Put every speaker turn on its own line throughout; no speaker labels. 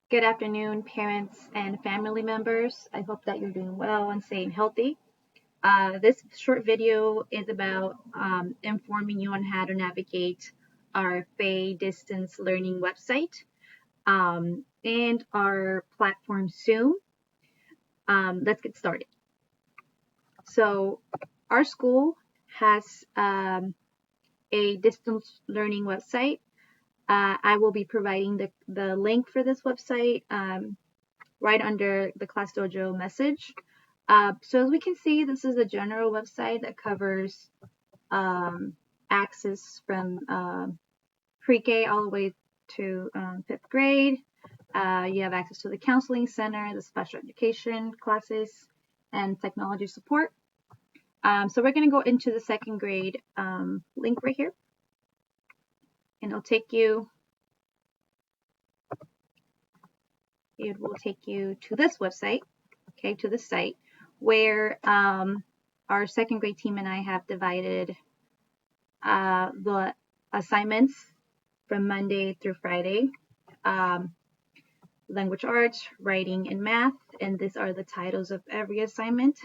Good afternoon, parents and family members. I hope that you're doing well and staying healthy. This short video is about informing you on how to navigate our FAY distance learning website and our platform Zoom. Let's get started. So, our school has a distance learning website. I will be providing the link for this website right under the Class Dojo message. So as we can see, this is a general website that covers access from pre-K all the way to 5th grade. You have access to the counseling center, the special education classes, and technology support. So we're going to go into the 2nd grade link right here, and it will take you to this website, okay, to the site where our 2nd grade team and I have divided the assignments from Monday through Friday. Language arts, writing, and math, and these are the titles of every assignment.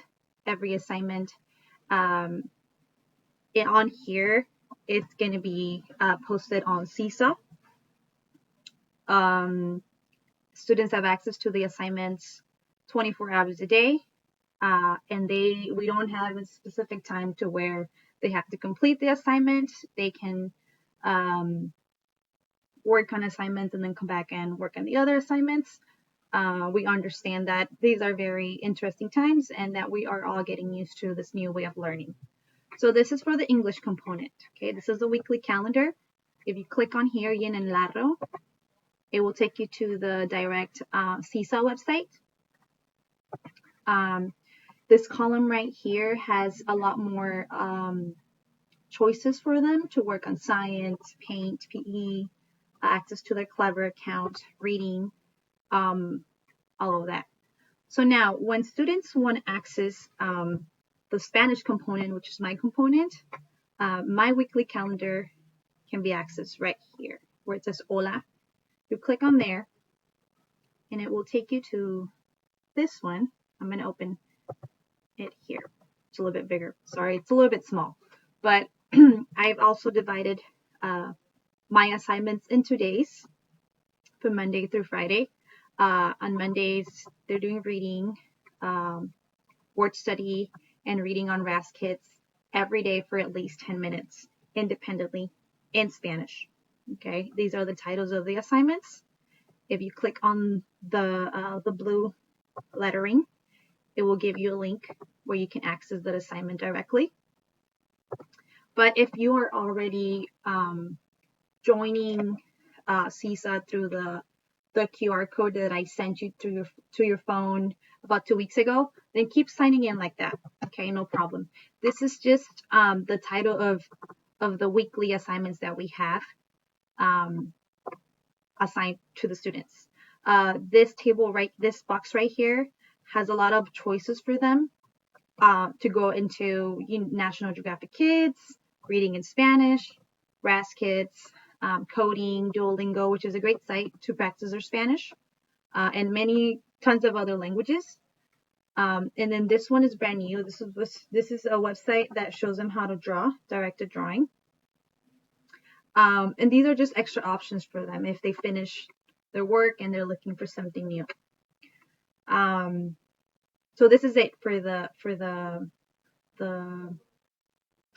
On here, it's going to be posted on Seesaw. Students have access to the assignments 24 hours a day, and we don't have a specific time to where they have to complete the assignment. They can work on assignments and then come back and work on the other assignments. We understand that these are very interesting times and that we are all getting used to this new way of learning. So this is for the English component. Okay, this is the weekly calendar. If you click on here, Yin and Laro, it will take you to the direct Seesaw website. This column right here has a lot more choices for them to work on science, paint, PE, access to their Clever account, reading, all of that. So now when students want to access the Spanish component, which is my component, my weekly calendar can be accessed right here where it says Hola. You click on there and it will take you to this one. I'm going to open it here. It's a little bit bigger. Sorry, it's a little bit small. But I've also divided my assignments into days from Monday through Friday. On Mondays, they're doing reading, word study, and reading on RAS Kits every day for at least 10 minutes independently in Spanish. Okay, these are the titles of the assignments. If you click on the blue lettering, it will give you a link where you can access that assignment directly. But if you are already joining Seesaw through the QR code that I sent you to your phone about 2 weeks ago, then keep signing in like that. Okay, no problem. This is just the title of the weekly assignments that we have assigned to the students. This box right here has a lot of choices for them to go into National Geographic Kids, reading in Spanish, RAS Kids, coding, Duolingo, which is a great site to practice their Spanish, and tons of other languages. And then this one is brand new. This is a website that shows them how to draw, directed drawing. And these are just extra options for them if they finish their work and they're looking for something new. So this is it for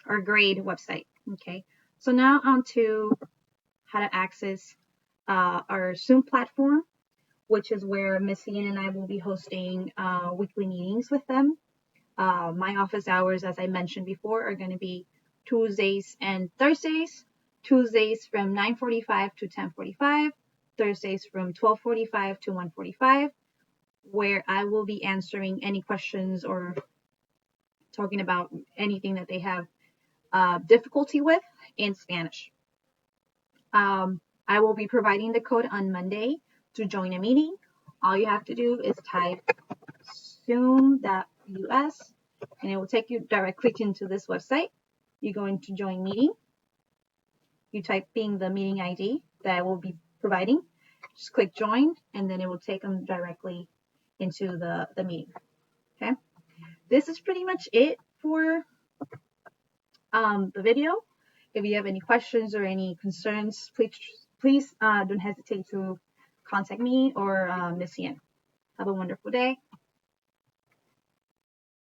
our grade website. Okay. So now on to how to access our Zoom platform, which is where Miss Ian and I will be hosting weekly meetings with them. My office hours, as I mentioned before, are going to be Tuesdays and Thursdays. Tuesdays from 9:45 to 10:45, Thursdays from 12:45 to 1:45, where I will be answering any questions or talking about anything that they have difficulty with in Spanish. I will be providing the code on Monday to join a meeting. All you have to do is type zoom.us and it will take you directly into this website. You go into join meeting. You type in the meeting ID that I will be providing, Just click join, and then it will take them directly into the meeting. Okay, this is pretty much it for the video. If you have any questions or any concerns, please don't hesitate to contact me or Miss Yen. Have a wonderful day.